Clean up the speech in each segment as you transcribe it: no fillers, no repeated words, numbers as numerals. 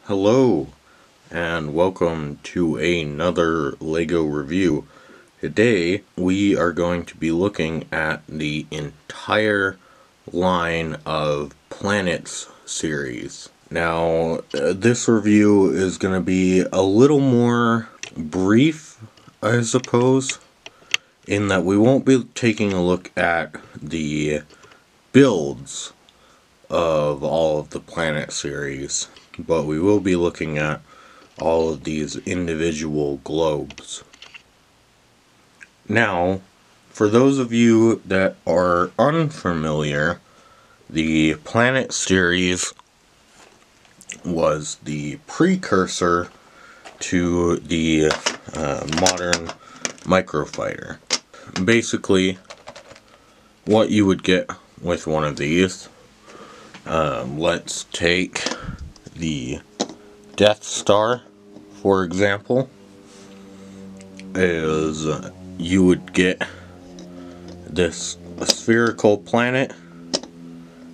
Hello, and welcome to another LEGO review. Today, we are going to be looking at the entire line of Planets series. Now, this review is going to be a little more brief, I suppose, in that we won't be taking a look at the builds of all of the Planet series, but we will be looking at all of these individual globes. Now, for those of you that are unfamiliar, the Planet series was the precursor to the modern microfighter. Basically, what you would get with one of these, let's take the Death Star, for example, is you would get this spherical planet,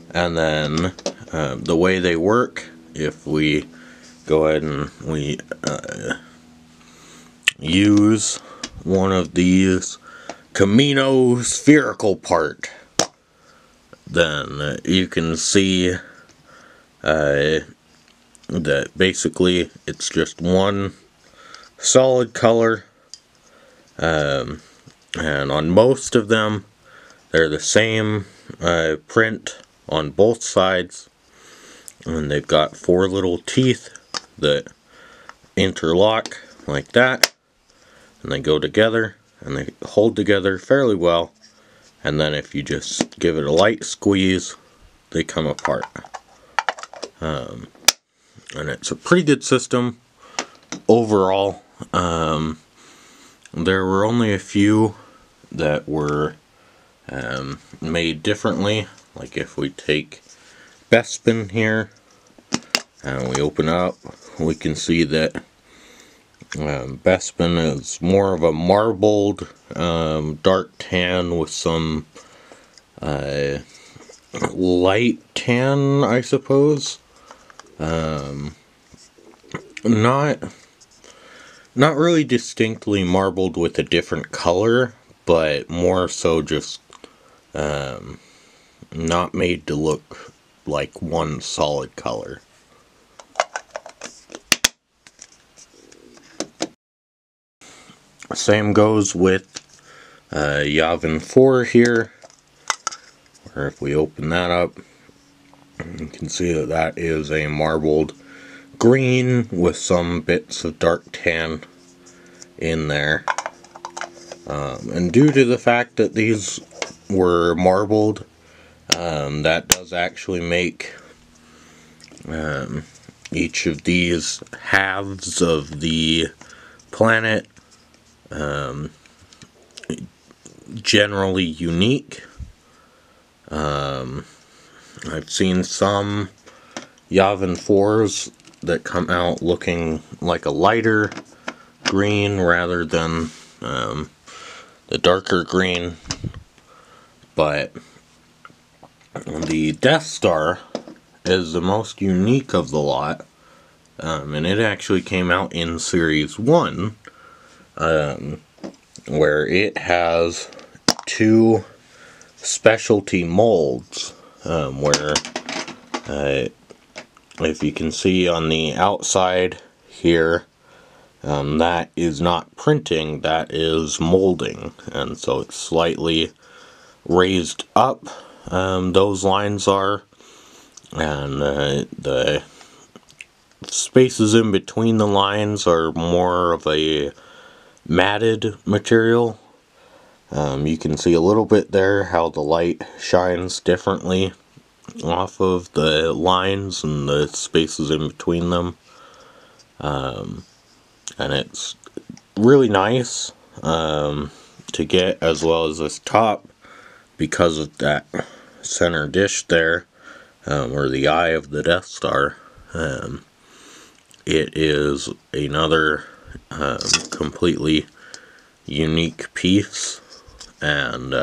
and then the way they work, if we go ahead and we use one of these Camino spherical part, then you can see that basically it's just one solid color, and on most of them they're the same print on both sides, and they've got four little teeth that interlock like that, and they go together and they hold together fairly well, and then if you just give it a light squeeze, they come apart. And it's a pretty good system overall. There were only a few that were made differently. Like if we take Bespin here and we open up, we can see that Bespin is more of a marbled dark tan with some light tan, I suppose. Not really distinctly marbled with a different color, but more so just not made to look like one solid color. Same goes with Yavin 4 here, where if we open that up, you can see that that is a marbled green with some bits of dark tan in there. And due to the fact that these were marbled, that does actually make each of these halves of the planet generally unique. I've seen some Yavin 4s that come out looking like a lighter green rather than the darker green, but the Death Star is the most unique of the lot, and it actually came out in Series 1, where it has two specialty molds, where if you can see on the outside here, that is not printing, that is molding, and so it's slightly raised up, those lines are, and the spaces in between the lines are more of a matted material. You can see a little bit there how the light shines differently off of the lines and the spaces in between them, and it's really nice to get, as well as this top, because of that center dish there, or the eye of the Death Star. It is another completely unique piece, and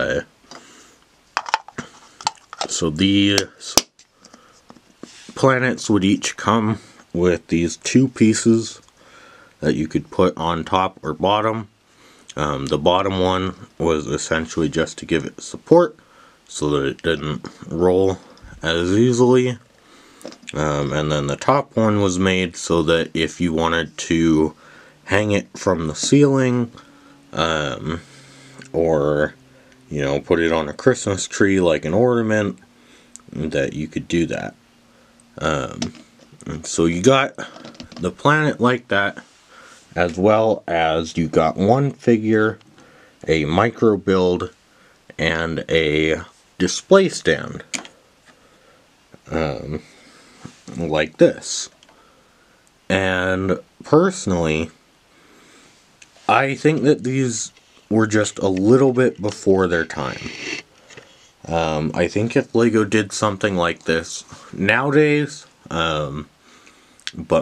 so these planets would each come with these two pieces that you could put on top or bottom. The bottom one was essentially just to give it support so that it didn't roll as easily. And then the top one was made so that if you wanted to hang it from the ceiling, or, you know, put it on a Christmas tree like an ornament, that you could do that. And so you got the planet like that, as well as you got one figure, a micro build, and a display stand. Like this. And personally, I think that these were just a little bit before their time. I think if LEGO did something like this nowadays, but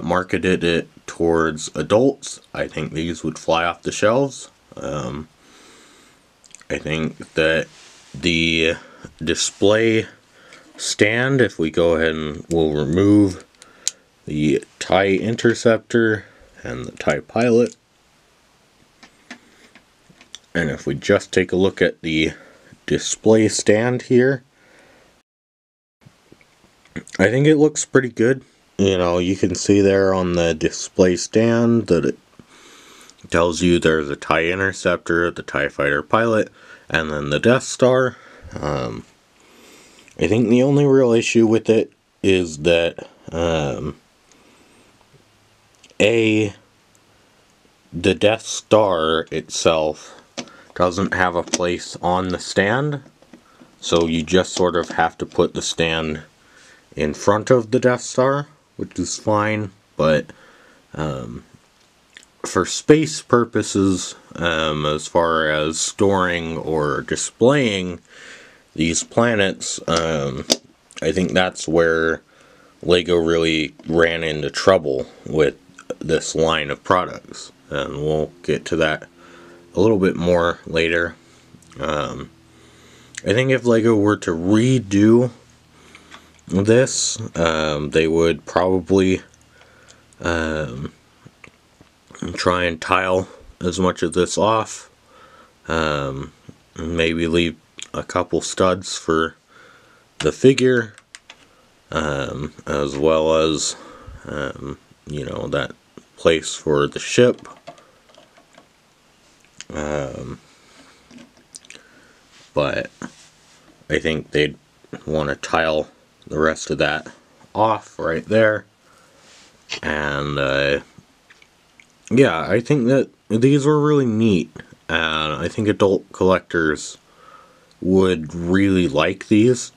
marketed it towards adults, I think these would fly off the shelves. I think that the display stand, if we go ahead and we'll remove the TIE Interceptor and the TIE Pilot, and if we just take a look at the display stand here, I think it looks pretty good. You know, you can see there on the display stand that it tells you there's a TIE Interceptor, the TIE Fighter Pilot, and then the Death Star. I think the only real issue with it is that the Death Star itself doesn't have a place on the stand, so you just sort of have to put the stand in front of the Death Star, which is fine, but for space purposes, as far as storing or displaying these planets, I think that's where LEGO really ran into trouble with this line of products, and we'll get to that a little bit more later. I think if LEGO were to redo this, they would probably try and tile as much of this off, maybe leave a couple studs for the figure, as well as you know, that place for the ship. But I think they'd want to tile the rest of that off right there. And yeah, I think that these were really neat. I think adult collectors would really like these.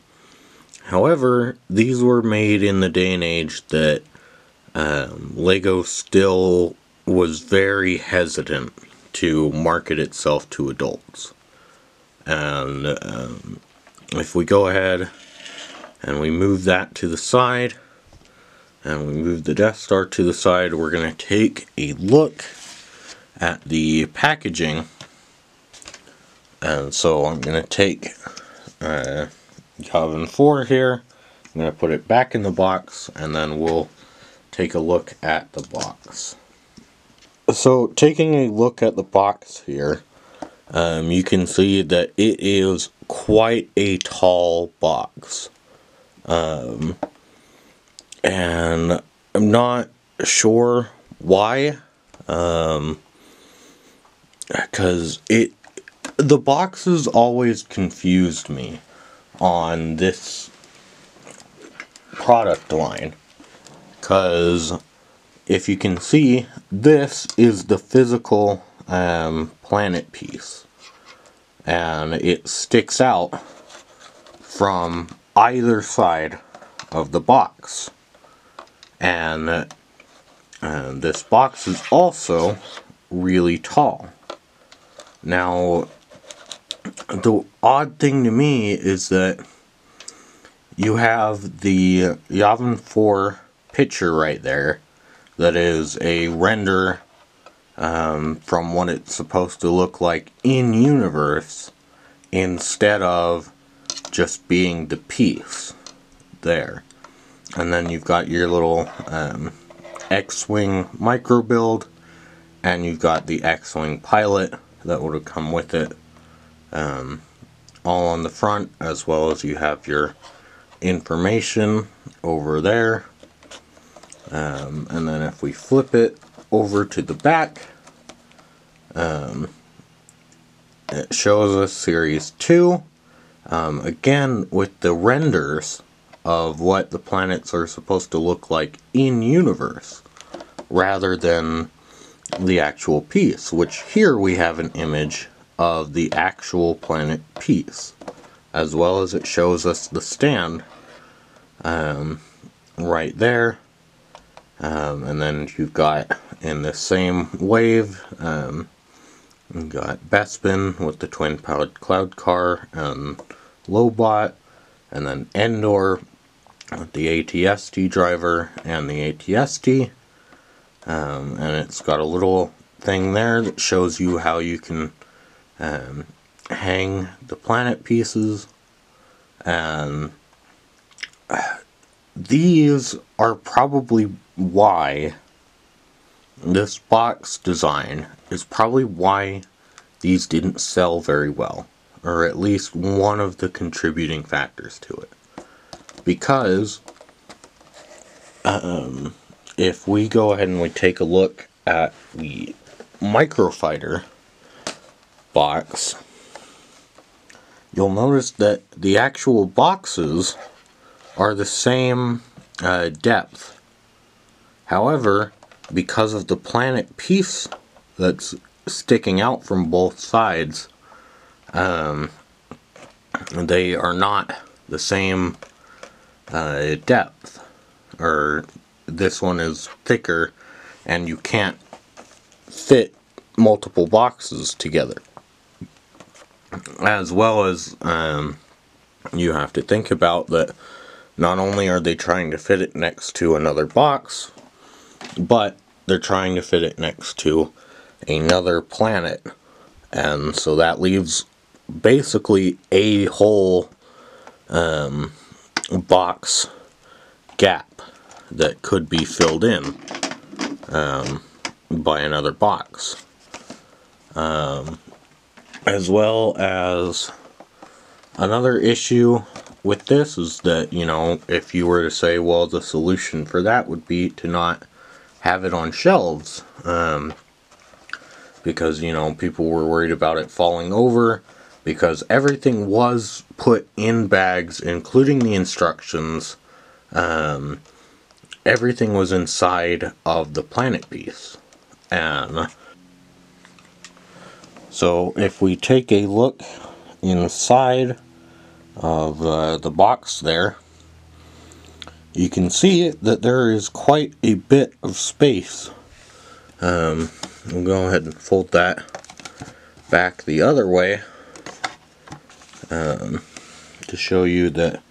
However, these were made in the day and age that LEGO still was very hesitant to market itself to adults. And if we go ahead and we move that to the side, and we move the Death Star to the side, we're going to take a look at the packaging. And so I'm going to take Yavin 4 here, I'm going to put it back in the box, and then we'll take a look at the box. So taking a look at the box here, you can see that it is quite a tall box. And I'm not sure why, because the boxes always confused me on this product line, because if you can see, this is the physical planet piece, and it sticks out from either side of the box. And this box is also really tall. Now, the odd thing to me is that you have the Yavin 4 picture right there that is a render from what it's supposed to look like in universe, instead of just being the piece there. And then you've got your little X-Wing micro build, and you've got the X-Wing pilot that would have come with it, all on the front, as well as you have your information over there. And then if we flip it over to the back, it shows us Series 2, again with the renders of what the planets are supposed to look like in universe, rather than the actual piece, which here we have an image of the actual planet piece, as well as it shows us the stand right there. And then you've got, in the same wave, you've got Bespin with the twin-powered cloud car and Lobot, and then Endor with the ATST driver and the ATST. And it's got a little thing there that shows you how you can hang the planet pieces. And these are probably why this box design is probably why these didn't sell very well, or at least one of the contributing factors to it. Because if we go ahead and we take a look at the microfighter box, you'll notice that the actual boxes are the same depth. However, because of the planet piece that's sticking out from both sides, they are not the same depth. Or this one is thicker, and you can't fit multiple boxes together. As well as you have to think about that not only are they trying to fit it next to another box, but they're trying to fit it next to another planet. And so that leaves basically a whole box gap that could be filled in by another box. As well as another issue with this is that, you know, if you were to say, well, the solution for that would be to not have it on shelves, because, you know, people were worried about it falling over, because everything was put in bags, including the instructions. Everything was inside of the planet piece. And so if we take a look inside of the box there, you can see that there is quite a bit of space. We'll go ahead and fold that back the other way to show you that,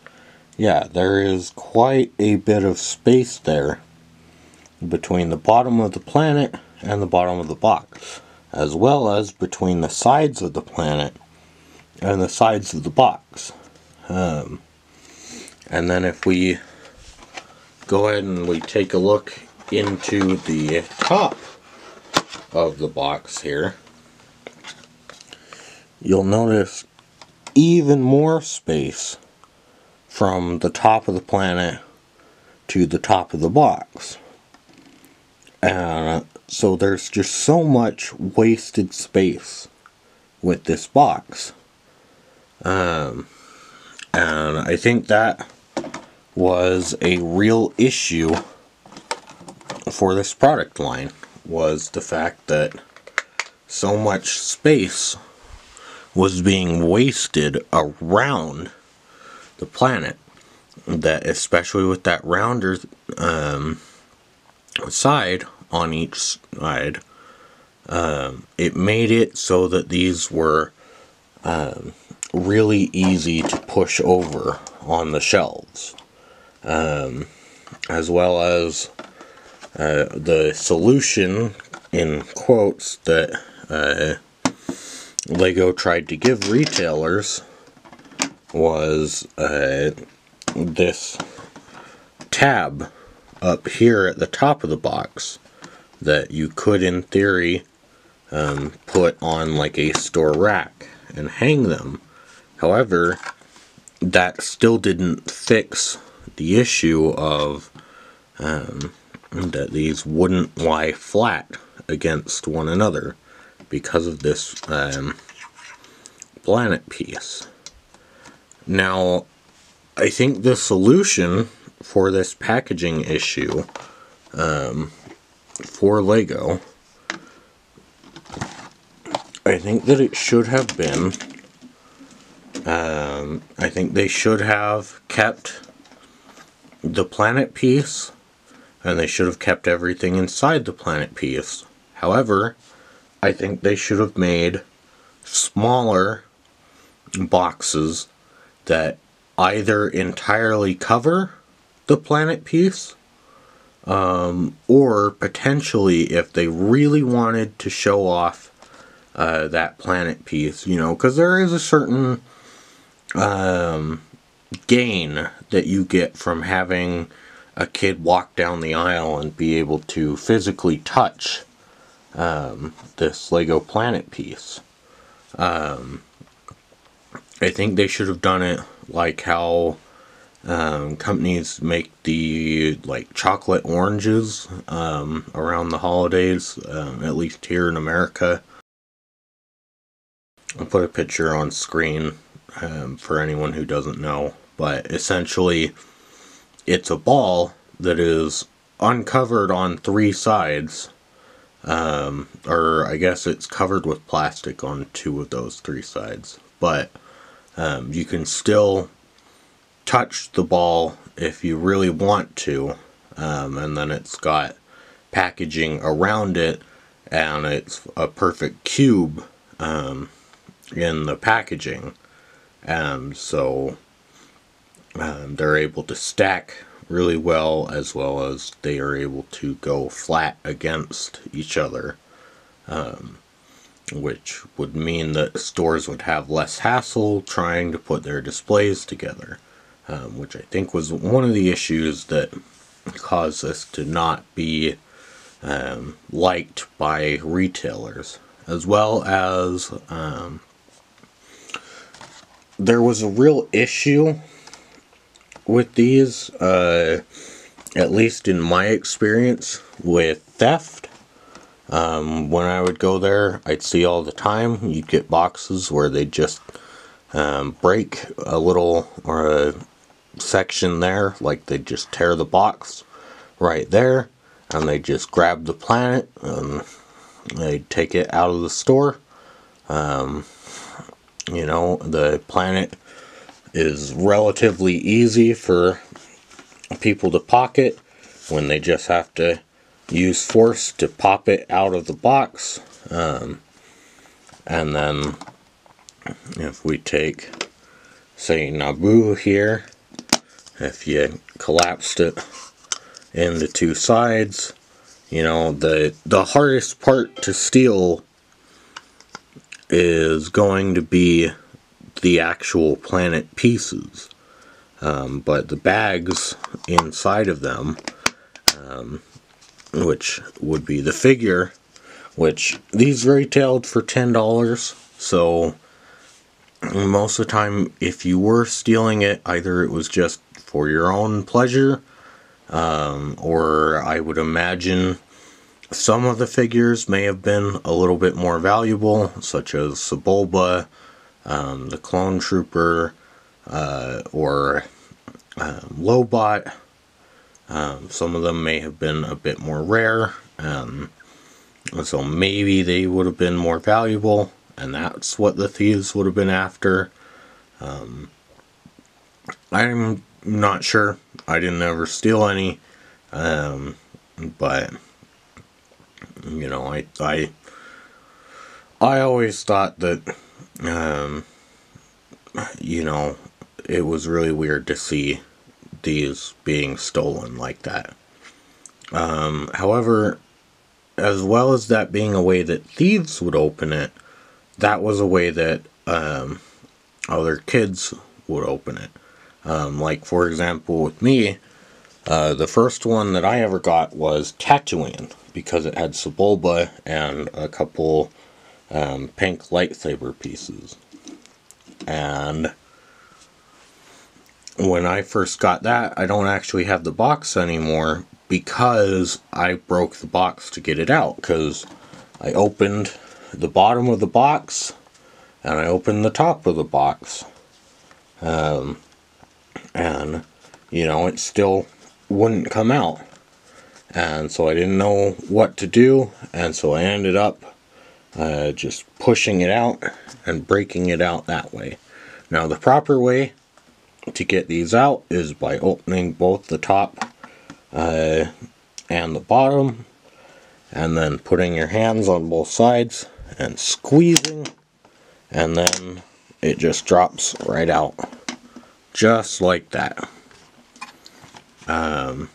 yeah, there is quite a bit of space there between the bottom of the planet and the bottom of the box, as well as between the sides of the planet and the sides of the box. And then if we go ahead and we take a look into the top of the box here, you'll notice even more space from the top of the planet to the top of the box. And so there's just so much wasted space with this box. And I think that was a real issue for this product line, was the fact that so much space was being wasted around the planet, that especially with that rounder side on each side, it made it so that these were really easy to push over on the shelves, as well as the solution, in quotes, that Lego tried to give retailers was this tab up here at the top of the box that you could, in theory, put on like a store rack and hang them. However, that still didn't fix the issue of that these wouldn't lie flat against one another because of this planet piece. Now, I think the solution for this packaging issue for Lego, I think that it should have been, I think they should have kept the planet piece, and they should have kept everything inside the planet piece. However, I think they should have made smaller boxes that either entirely cover the planet piece, or potentially, if they really wanted to show off that planet piece, you know, because there is a certain gain that you get from having a kid walk down the aisle and be able to physically touch this Lego planet piece. I think they should have done it like how companies make the like chocolate oranges around the holidays, at least here in America. I'll put a picture on screen for anyone who doesn't know, but essentially it's a ball that is uncovered on 3 sides, or I guess it's covered with plastic on 2 of those 3 sides, but you can still touch the ball if you really want to, and then it's got packaging around it, and it's a perfect cube in the packaging, and so they're able to stack really well as they are able to go flat against each other, which would mean that stores would have less hassle trying to put their displays together, which I think was one of the issues that caused this to not be liked by retailers, as well as there was a real issue with these, at least in my experience, with theft. When I would go there, I'd see all the time, you'd get boxes where they just break a little, or a section there, like they just tear the box right there, and they just grab the planet, and they'd take it out of the store. You know, the planet is relatively easy for people to pocket when they just have to use force to pop it out of the box. And then if we take, say, Naboo here, if you collapsed it into 2 sides, you know, the hardest part to steal is going to be the actual planet pieces, but the bags inside of them, which would be the figure, which these retailed for $10, so most of the time if you were stealing it, either it was just for your own pleasure, or I would imagine some of the figures may have been a little bit more valuable, such as Sebulba, the Clone Trooper, or Lobot. Some of them may have been a bit more rare, so maybe they would have been more valuable, and that's what the thieves would have been after. I'm not sure. I didn't ever steal any, but you know, I always thought that, you know, it was really weird to see these being stolen like that. However, as well as that being a way that thieves would open it, that was a way that other kids would open it. Like, for example, with me, The first one that I ever got was Tatooine, because it had Sebulba and a couple pink lightsaber pieces. And when I first got that, I don't actually have the box anymore because I broke the box to get it out, because I opened the bottom of the box and I opened the top of the box. And, you know, it still wouldn't come out. And so I didn't know what to do, and so I ended up just pushing it out and breaking it out that way. Now, the proper way to get these out is by opening both the top and the bottom, and then putting your hands on both sides and squeezing, and then it just drops right out, just like that. And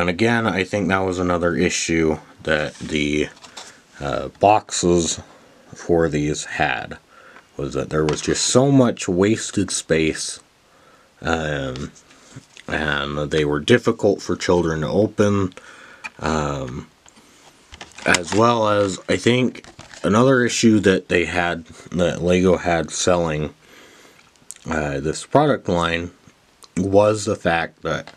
again, I think that was another issue that the boxes for these had, was that there was just so much wasted space, and they were difficult for children to open, as well as, I think, another issue that they had, that LEGO had selling this product line, was the fact that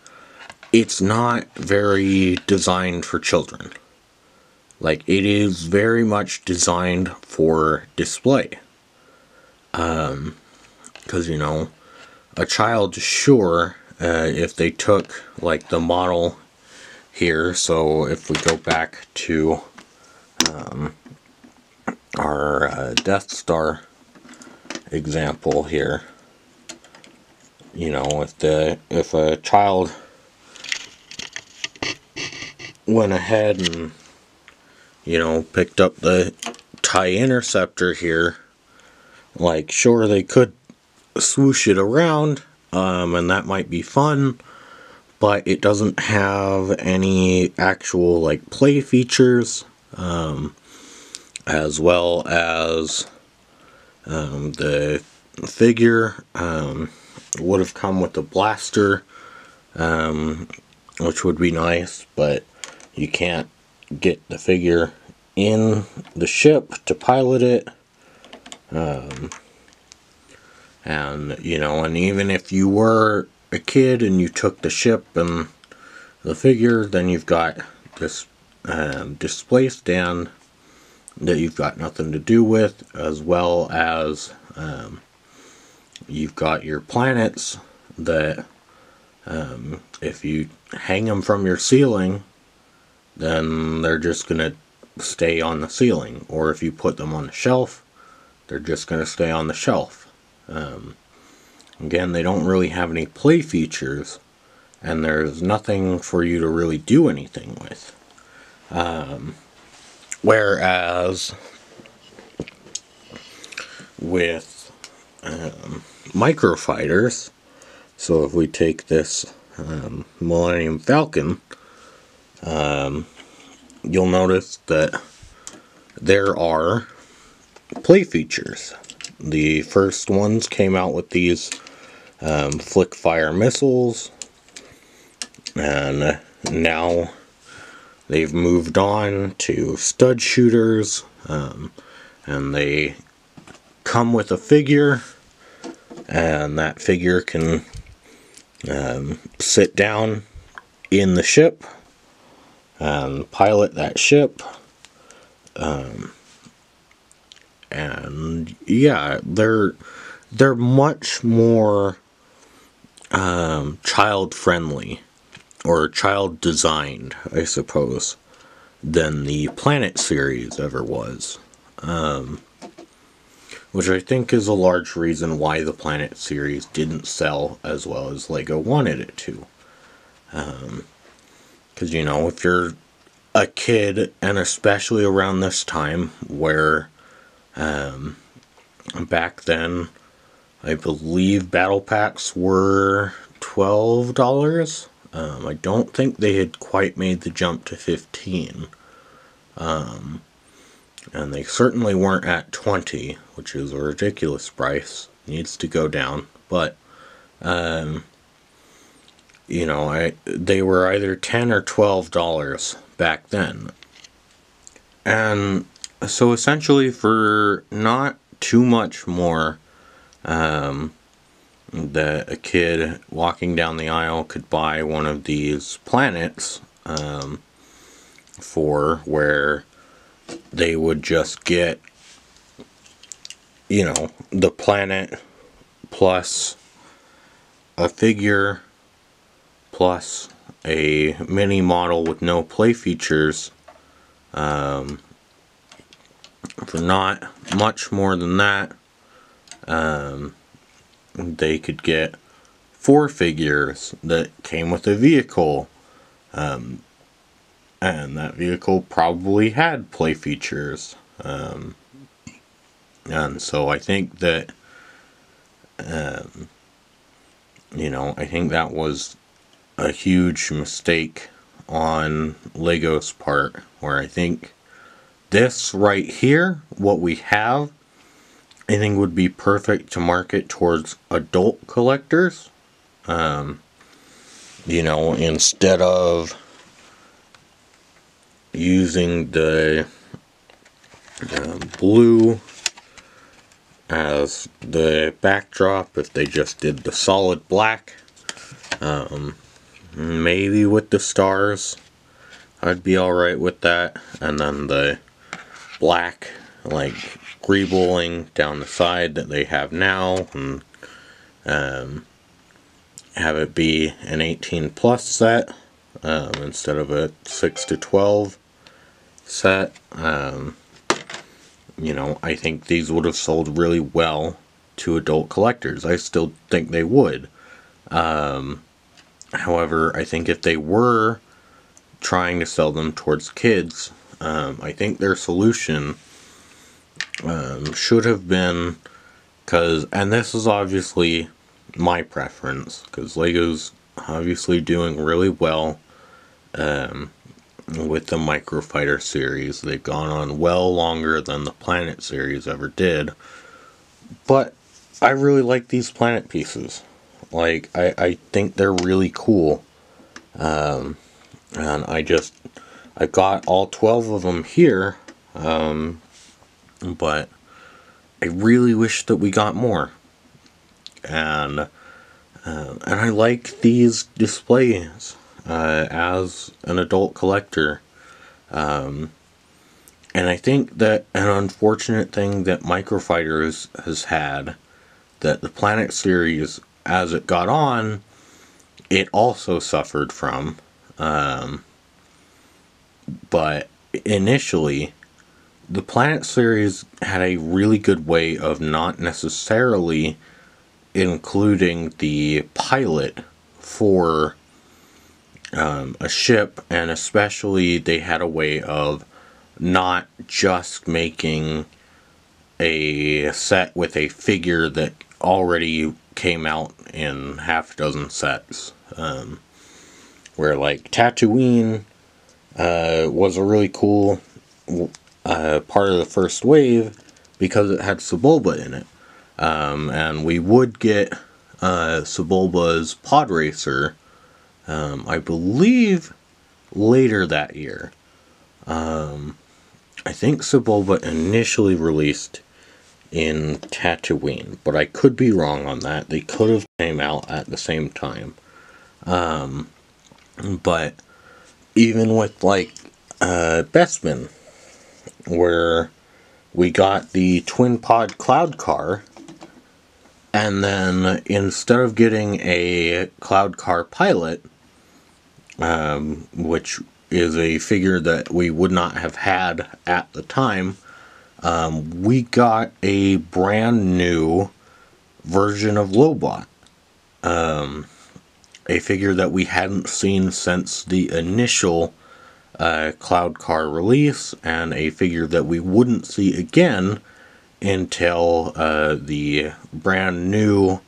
it's not very designed for children. Like, it is very much designed for display. Because, you know, a child, sure, if they took, like, the model here, so if we go back to our Death Star example here, you know, if a child went ahead and, you know, picked up the TIE Interceptor here, like, sure, they could swoosh it around, and that might be fun, but it doesn't have any actual, like, play features, as well as the figure would have come with a blaster, which would be nice, but you can't get the figure in the ship to pilot it. And, you know, and even if you were a kid and you took the ship and the figure, then you've got this display stand that you've got nothing to do with, as well as you've got your planets that if you hang them from your ceiling, then they're just going to stay on the ceiling. Or if you put them on the shelf, they're just going to stay on the shelf. Again, they don't really have any play features, and there's nothing for you to really do anything with. Whereas with microfighters, so if we take this Millennium Falcon, you'll notice that there are play features. The first ones came out with these flick fire missiles, and now they've moved on to stud shooters, and they come with a figure, and that figure can sit down in the ship and pilot that ship. And yeah, they're much more child friendly, or child designed, I suppose, than the Planet series ever was. Which I think is a large reason why the Planet series didn't sell as well as LEGO wanted it to. Because, you know, if you're a kid, and especially around this time where back then, I believe battle packs were $12. I don't think they had quite made the jump to $15. And they certainly weren't at $20, which is a ridiculous price. Needs to go down. But, they were either $10 or $12 back then. And so essentially for not too much more, that a kid walking down the aisle could buy one of these planets, for where they would just get, the planet plus a figure plus a mini model with no play features, for not much more than that. They could get 4 figures that came with a vehicle, and that vehicle probably had play features, and so I think that I think that was a huge mistake on Lego's part, where I think this right here, what we have, I think would be perfect to market towards adult collectors. Instead of using the blue as the backdrop, if they just did the solid black, maybe with the stars, I'd be alright with that. And then the black, like, greebling down the side that they have now, and have it be an 18 plus set, instead of a 6 to 12 set. I think these would have sold really well to adult collectors. I still think they would. However, I think if they were trying to sell them towards kids, I think their solution should have been, and this is obviously my preference, because Lego's obviously doing really well with the Microfighter series. They've gone on well longer than the Planet series ever did. But I really like these planet pieces. Like, I think they're really cool. And I got all 12 of them here. But I really wish that we got more. And I like these displays as an adult collector. And I think that an unfortunate thing that Microfighters has had, that the Planet series, as it got on, it also suffered from. But initially, the Planet series had a really good way of not necessarily including the pilot for a ship, and especially they had a way of not just making a set with a figure that already came out in half a dozen sets. Where, like, Tatooine was a really cool part of the first wave because it had Sebulba in it. And we would get Sebulba's pod racer, I believe, later that year. I think Sebulba initially released in Tatooine, but I could be wrong on that. They could have came out at the same time. But even with, like, Bespin, where we got the twin pod cloud car, and then instead of getting a cloud car pilot, which is a figure that we would not have had at the time, we got a brand new version of Lobot. A figure that we hadn't seen since the initial Cloud Car release, and a figure that we wouldn't see again until the brand new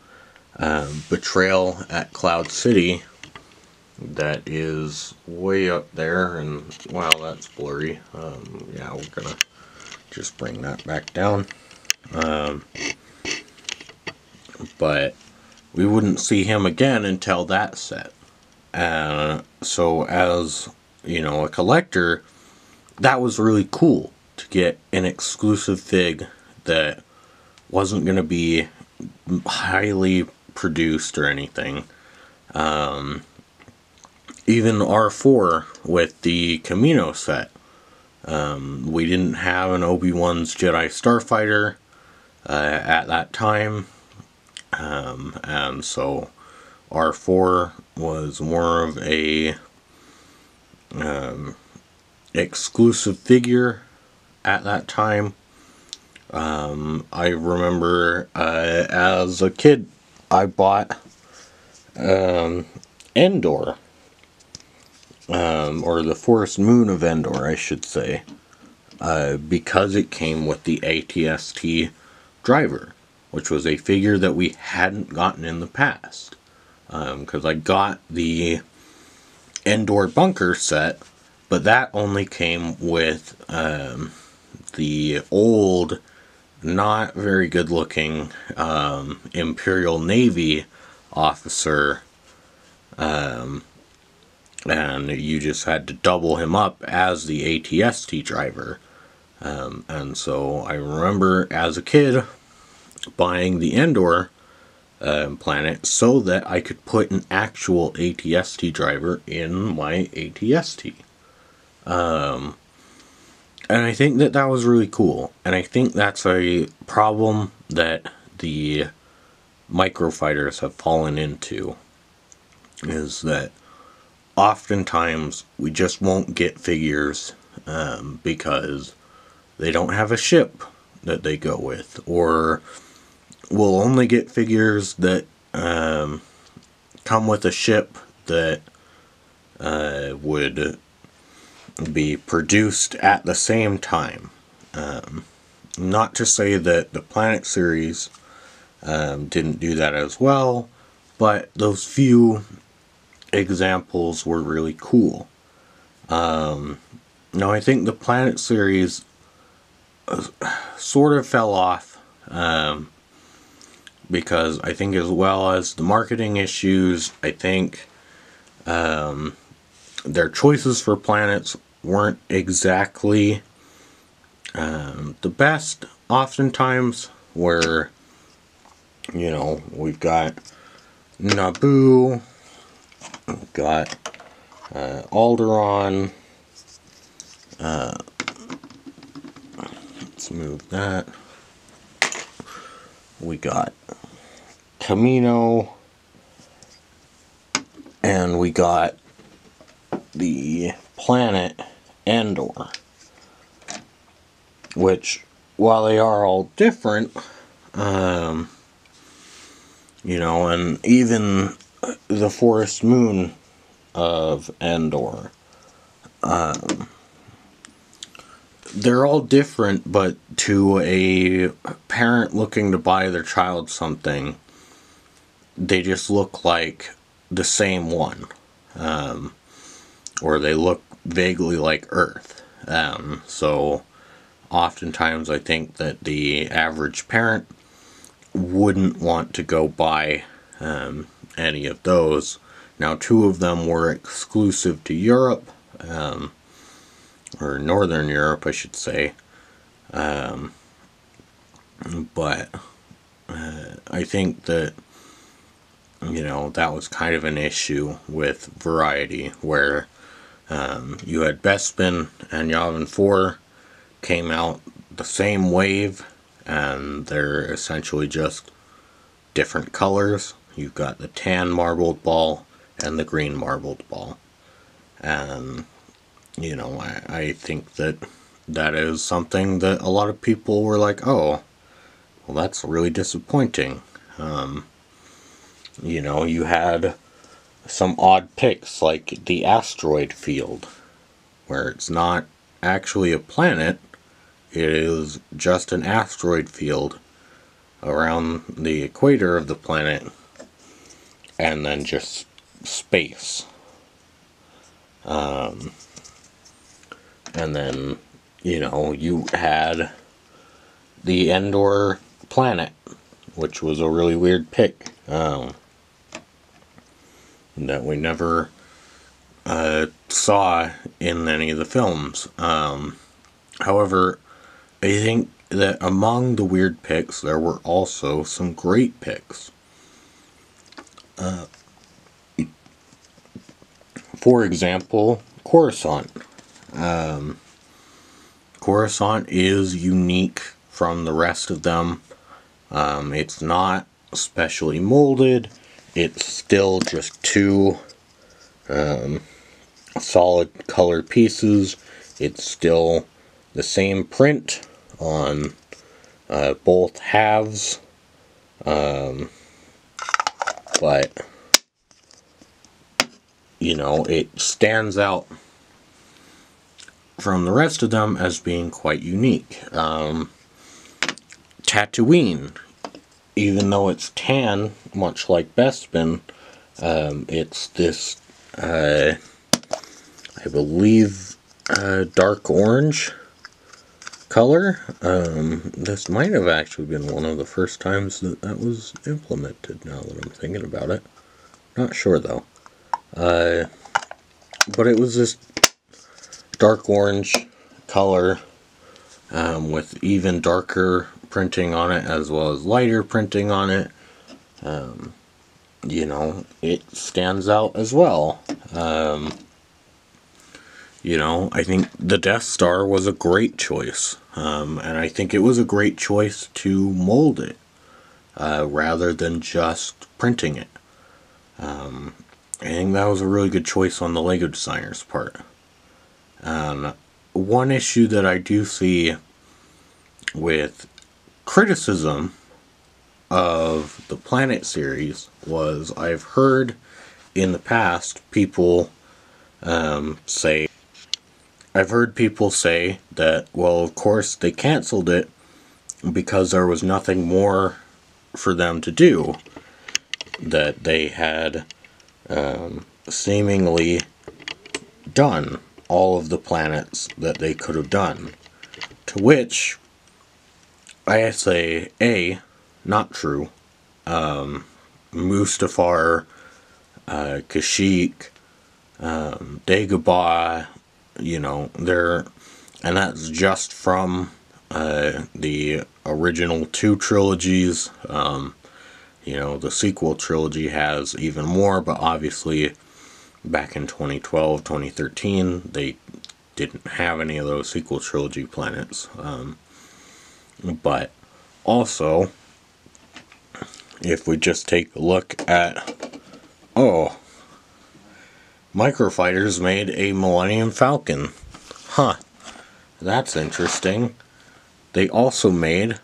Betrayal at Cloud City that is way up there, and wow, that's blurry. Yeah, we're gonna just bring that back down. But we wouldn't see him again until that set. So as, a collector, that was really cool to get an exclusive fig that wasn't going to be highly produced or anything. Even R4 with the Camino set. We didn't have an Obi-Wan's Jedi Starfighter at that time. And so R4 was more of a exclusive figure at that time. I remember as a kid I bought Endor, or the Forest Moon of Endor, I should say, because it came with the ATST driver, which was a figure that we hadn't gotten in the past. Because I got the Endor bunker set, but that only came with the old, not very good looking Imperial Navy officer, and you just had to double him up as the ATST driver. And so I remember as a kid buying the Endor planet so that I could put an actual ATST driver in my ATST. And I think that that was really cool. And I think that's a problem that the microfighters have fallen into, is that oftentimes we just won't get figures because they don't have a ship that they go with, or we'll only get figures that come with a ship that would be produced at the same time. Not to say that the Planet series didn't do that as well, but those few examples were really cool. Now I think the Planet series sort of fell off because I think, as well as the marketing issues, I think their choices for planets weren't exactly the best oftentimes, where, we've got Naboo, we've got Alderaan, let's move that, we got Camino, and we got the planet Endor, which, while they are all different, and even the Forest Moon of Endor, they're all different, but to a parent looking to buy their child something, they just look like the same one. Or they look vaguely like Earth. So oftentimes I think that the average parent wouldn't want to go buy any of those. Now, 2 of them were exclusive to Europe, or Northern Europe, I should say. But I think that, that was kind of an issue with variety, where you had Bespin and Yavin 4 came out the same wave, and they're essentially just different colors. You've got the tan marbled ball and the green marbled ball. And, I think that that is something that a lot of people were like, oh, well, that's really disappointing. You had some odd picks like the Asteroid Field, where it's not actually a planet, it is just an asteroid field around the equator of the planet, and then just space. And then, you had the Endor planet, which was a really weird pick. That we never saw in any of the films. However, I think that among the weird picks, there were also some great picks. For example, Coruscant. Coruscant is unique from the rest of them. It's not specially molded. It's still just two solid color pieces. It's still the same print on both halves. But, you know, it stands out from the rest of them as being quite unique. Tatooine, even though it's tan, much like Bespin, it's this, I believe, dark orange color. This might have actually been one of the first times that was implemented, now that I'm thinking about it. Not sure, though. But it was this dark orange color with even darker printing on it as well as lighter printing on it. You know, it stands out as well. You know, I think the Death Star was a great choice. And I think it was a great choice to mold it rather than just printing it. I think that was a really good choice on the LEGO designer's part. One issue that I do see with criticism of the Planet series was I've heard in the past people say that, well, of course they canceled it because there was nothing more for them to do, that they had seemingly done all of the planets that they could have done. To which I say, A, not true. Mustafar, Kashyyyk, Dagobah, you know, and that's just from the original two trilogies. You know, the sequel trilogy has even more, but obviously back in 2012, 2013, they didn't have any of those sequel trilogy planets. But also, if we just take a look at, Microfighters made a Millennium Falcon. Huh, that's interesting. They also made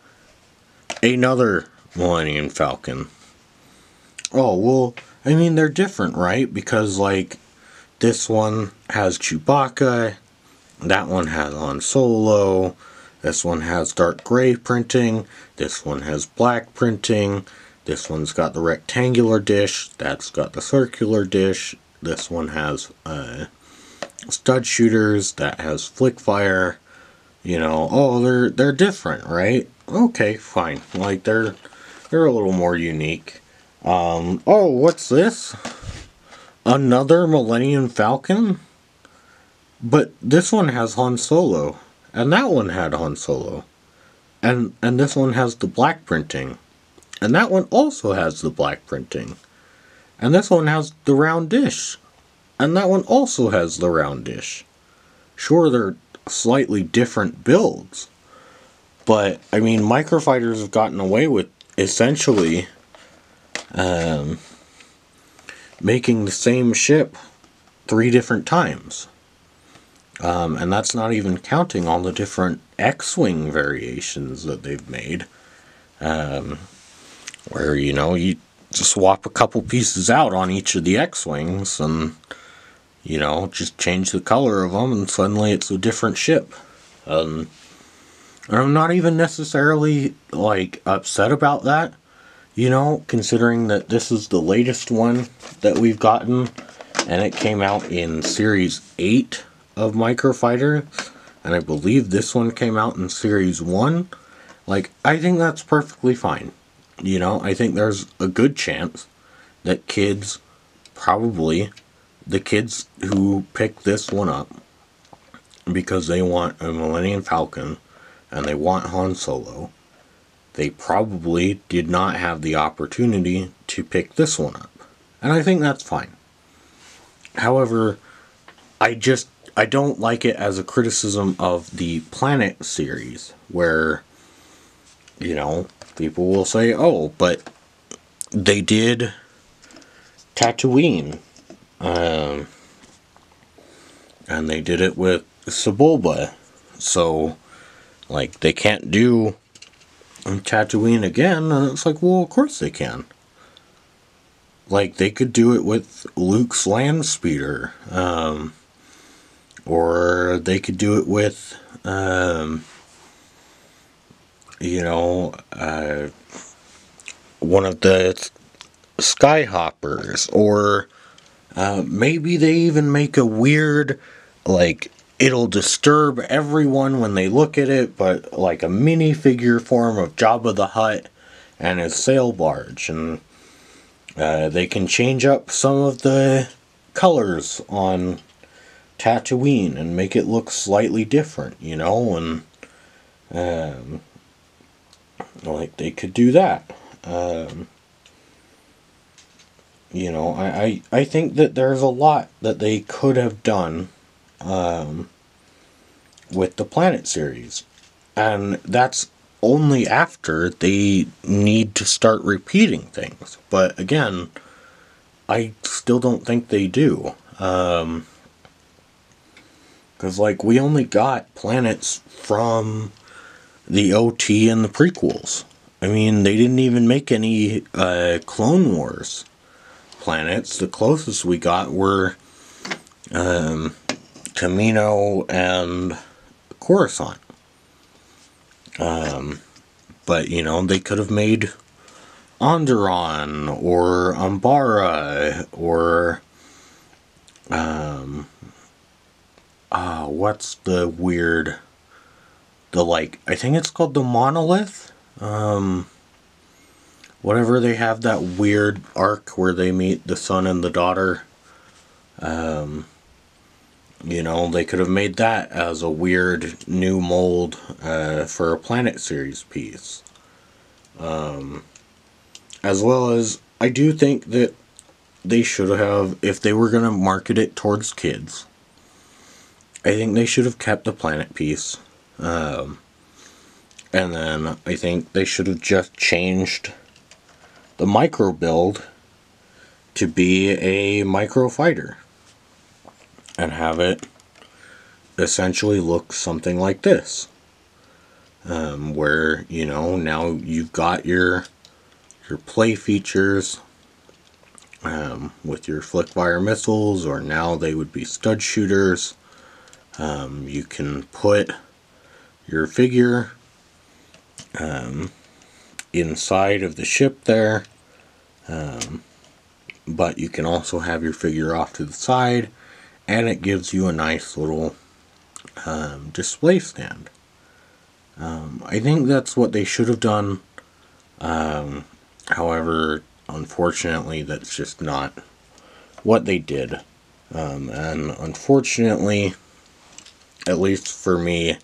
another Millennium Falcon. Oh, well, I mean, they're different, right? Because, like, this one has Chewbacca, that one has Han Solo, this one has dark gray printing, this one has black printing, this one's got the rectangular dish, that's got the circular dish, this one has stud shooters, that has flick fire, you know, they're different, right? Okay, fine, like, they're a little more unique. What's this? Another Millennium Falcon? But this one has Han Solo, and that one had Han Solo, and this one has the black printing, and that one also has the black printing, and this one has the round dish, and that one also has the round dish. Sure, they're slightly different builds, but I mean, Microfighters have gotten away with essentially making the same ship 3 different times. And that's not even counting all the different X-Wing variations that they've made. Where, you know, you just swap a couple pieces out on each of the X-Wings and, you know, just change the color of them and suddenly it's a different ship. And I'm not even necessarily, like, upset about that. You know, considering that this is the latest one that we've gotten, and it came out in Series 8 of Microfighter, and I believe this one came out in Series 1. Like, I think that's perfectly fine. You know, I think there's a good chance that kids probably the kids who picked this one up because they want a Millennium Falcon and they want Han Solo, they probably did not have the opportunity to pick this one up. And I think that's fine. However, I don't like it as a criticism of the Planet series, where, you know, people will say, oh, but they did Tatooine, and they did it with Sebulba, so, like, they can't do Tatooine again. And it's like, well, of course they can. Like, they could do it with Luke's land speeder, or they could do it with, you know, one of the Skyhoppers, or maybe they even make a weird, like, it'll disturb everyone when they look at it, but like a minifigure form of Jabba the Hutt and his sail barge, and they can change up some of the colors on Tatooine and make it look slightly different, you know, and like they could do that. You know, I think that there's a lot that they could have done with the Planet series, and that's only after they need to start repeating things. But again, I still don't think they do, because like we only got planets from the OT and the prequels. I mean, they didn't even make any Clone Wars planets. The closest we got were Kamino and Coruscant. But, you know, they could have made Alderaan or Umbara or what's the weird, the, like, I think it's called the Monolith. Whatever, they have that weird arc where they meet the son and the daughter. You know, they could have made that as a weird new mold for a Planet series piece. As well as, I do think that they should have, if they were going to market it towards kids, I think they should have kept the Planet piece. And then I think they should have just changed the micro build to be a micro fighter and have it essentially look something like this, where, you know, now you've got your play features with your flick fire missiles, or now they would be stud shooters. You can put your figure inside of the ship there, but you can also have your figure off to the side, and it gives you a nice little display stand. I think that's what they should have done. However, unfortunately, that's just not what they did. And unfortunately, at least for me,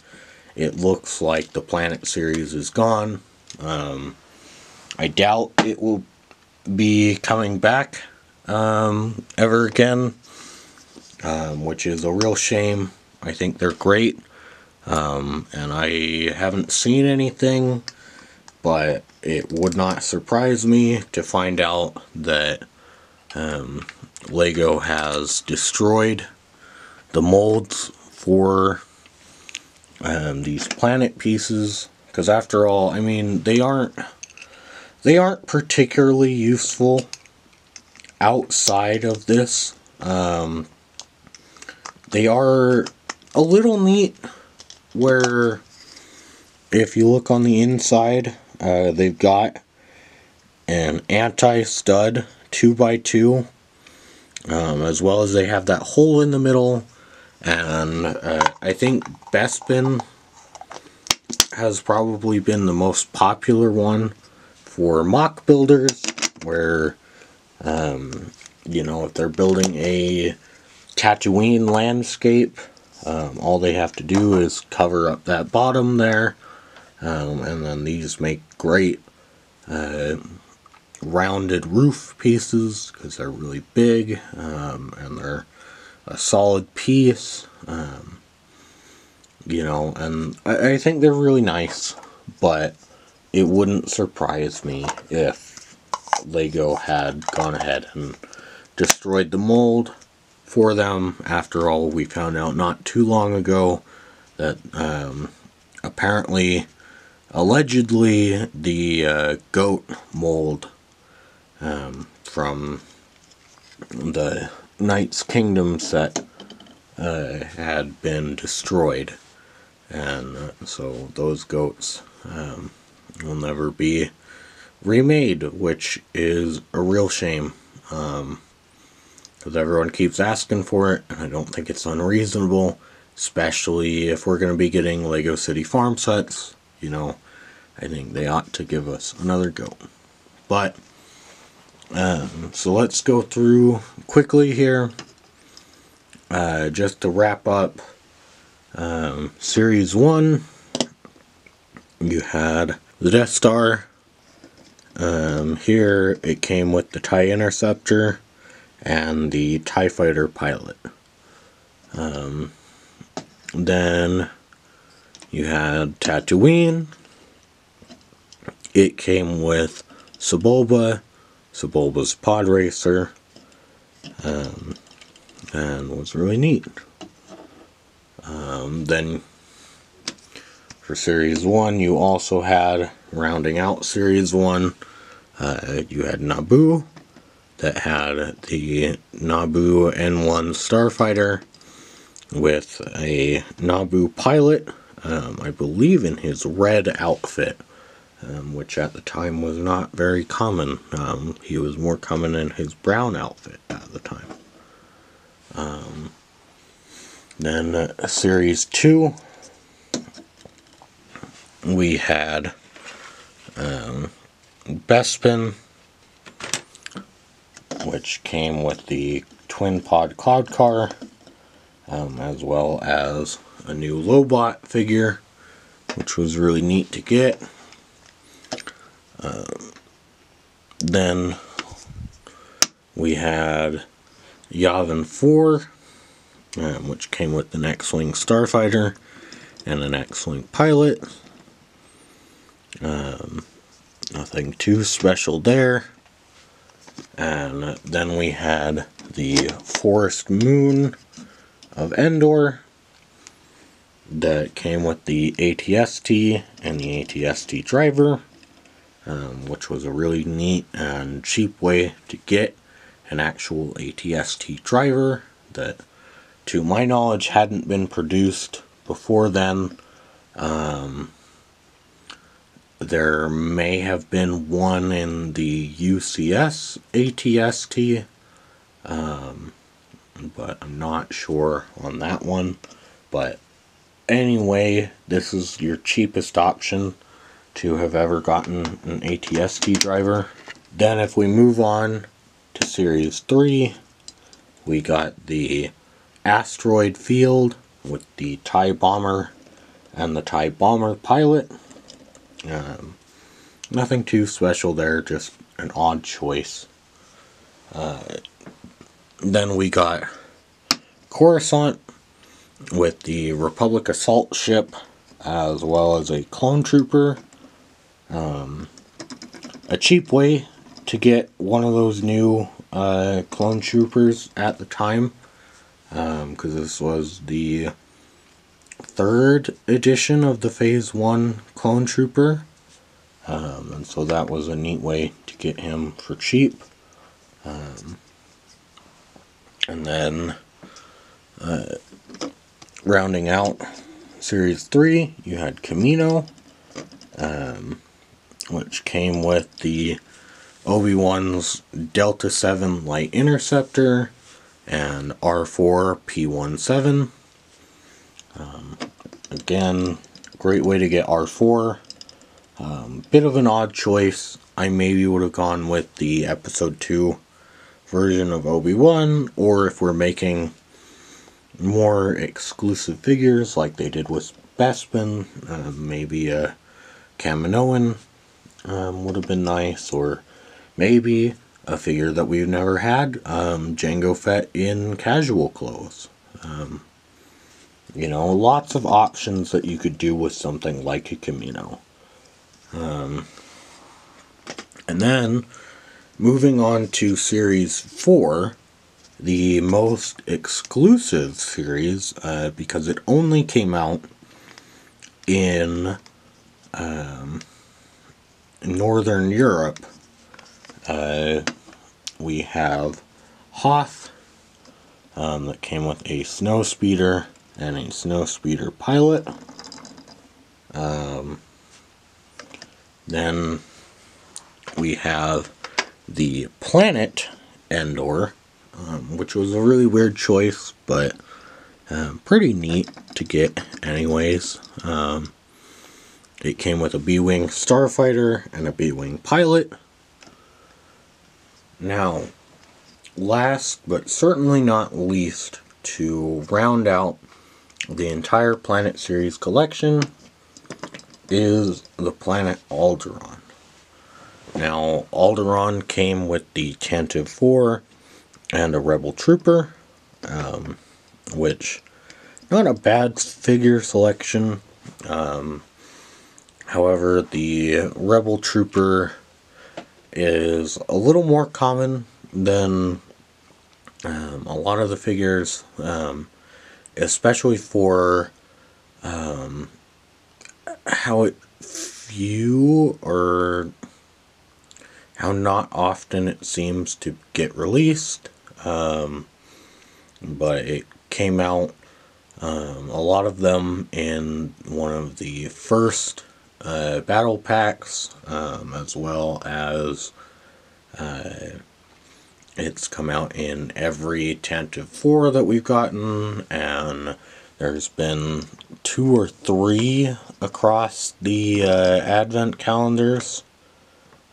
it looks like the Planet series is gone. I doubt it will be coming back ever again, which is a real shame. I think they're great, and I haven't seen anything, but it would not surprise me to find out that Lego has destroyed the molds for these Planet pieces, because after all, I mean, they aren't particularly useful outside of this. They are a little neat, where if you look on the inside, they've got an anti-stud 2x2, as well as they have that hole in the middle, and I think Bespin has probably been the most popular one for MOC builders, where, you know, if they're building a Tatooine landscape. All they have to do is cover up that bottom there, and then these make great rounded roof pieces because they're really big, and they're a solid piece. And I think they're really nice, but it wouldn't surprise me if Lego had gone ahead and destroyed the mold for them. After all, we found out not too long ago that allegedly, the goat mold from the Knight's Kingdom set had been destroyed. And so those goats will never be remade, which is a real shame. Because everyone keeps asking for it, and I don't think it's unreasonable, especially if we're going to be getting Lego City Farm sets. I think they ought to give us another goat. But, so let's go through quickly here, just to wrap up. Series 1, you had the Death Star. Here it came with the TIE Interceptor and the TIE Fighter pilot. Then you had Tatooine. It came with Sebulba's pod racer, and was really neat. Then for Series 1, you also had, rounding out Series 1, you had Naboo, that had the Naboo N1 Starfighter with a Naboo pilot, I believe in his red outfit, which at the time was not very common. He was more common in his brown outfit at the time. Then Series 2, we had Bespin, which came with the twin pod cloud car, as well as a new Lobot figure, which was really neat to get. Then we had Yavin 4, which came with an X-Wing Starfighter and an X-Wing pilot. Nothing too special there. And then we had the Forest Moon of Endor that came with the ATST and the ATST driver, which was a really neat and cheap way to get an actual ATST driver that, to my knowledge, hadn't been produced before then. There may have been one in the UCS ATST, but I'm not sure on that one. But anyway, this is your cheapest option to have ever gotten an ATST driver. Then if we move on to Series 3, we got the Asteroid Field with the TIE Bomber and the TIE Bomber pilot. Nothing too special there, just an odd choice. Then we got Coruscant with the Republic Assault Ship, as well as a Clone Trooper. A cheap way to get one of those new Clone Troopers at the time, because this was the 3rd edition of the Phase 1 Clone Trooper, and so that was a neat way to get him for cheap. And then rounding out Series 3, you had Camino, which came with the Obi-Wan's Delta 7 Light Interceptor and R4 P17. Again, great way to get R4. Bit of an odd choice. I maybe would have gone with the Episode 2 version of Obi-Wan, or if we're making more exclusive figures like they did with Bespin, maybe a Kaminoan would have been nice, or maybe a figure that we've never had, Jango Fett in casual clothes. You know, lots of options that you could do with something like a Kamino. And then, moving on to Series 4, the most exclusive series, because it only came out in Northern Europe. We have Hoth, that came with a snowspeeder and a snowspeeder pilot. Then we have the planet Endor, which was a really weird choice, but pretty neat to get anyways. It came with a B-Wing starfighter and a B-Wing pilot. Now, last but certainly not least, to round out the entire Planet Series collection is the planet Alderaan. Now, Alderaan came with the Tantive 4 and a Rebel Trooper, which, not a bad figure selection. However, the Rebel Trooper is a little more common than a lot of the figures, especially for how few or how not often it seems to get released. But it came out, a lot of them in one of the first battle packs, as well as it's come out in every Tantive 4 that we've gotten, and there's been 2 or 3 across the advent calendars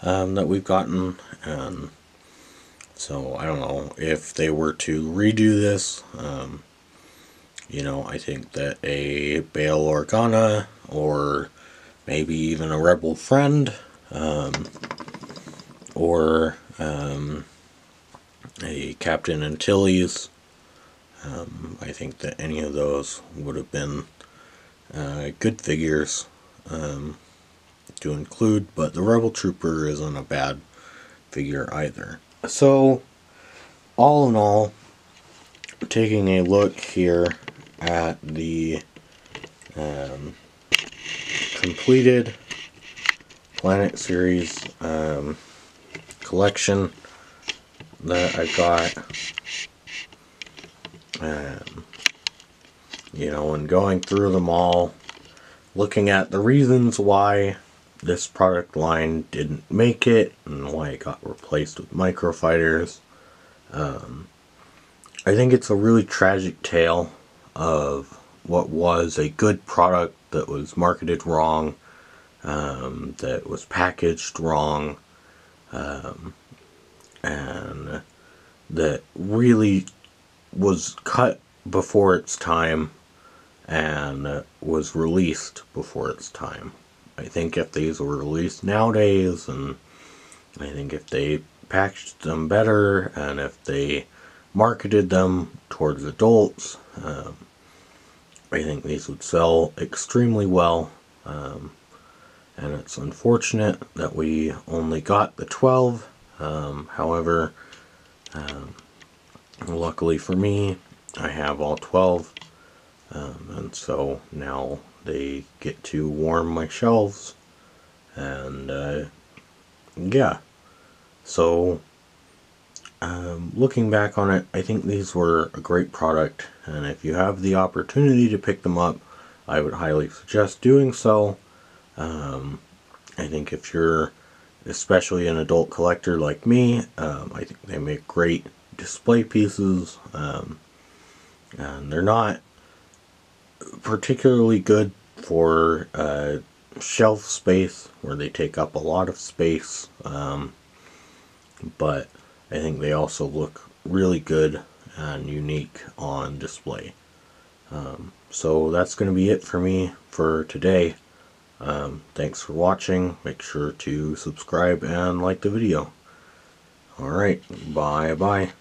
that we've gotten. And so I don't know if they were to redo this. You know, I think that a Bail Organa, or maybe even a Rebel Friend, or a Captain Antilles, I think that any of those would have been good figures to include, but the Rebel Trooper isn't a bad figure either. So, all in all, taking a look here at the completed Planet Series collection that I got, you know, and going through them all, looking at the reasons why this product line didn't make it and why it got replaced with microfighters. I think it's a really tragic tale of what was a good product that was marketed wrong, that was packaged wrong, and that really was cut before its time and was released before its time. I think if these were released nowadays, and I think if they packaged them better, and if they marketed them towards adults, I think these would sell extremely well. And it's unfortunate that we only got the 12. However, luckily for me, I have all 12. And so now they get to warm my shelves. And yeah. So, looking back on it, I think these were a great product. And if you have the opportunity to pick them up, I would highly suggest doing so. I think if you're especially an adult collector like me, I think they make great display pieces, and they're not particularly good for shelf space where they take up a lot of space, but I think they also look really good and unique on display. So that's going to be it for me for today. Thanks for watching. Make sure to subscribe and like the video. Alright, bye bye.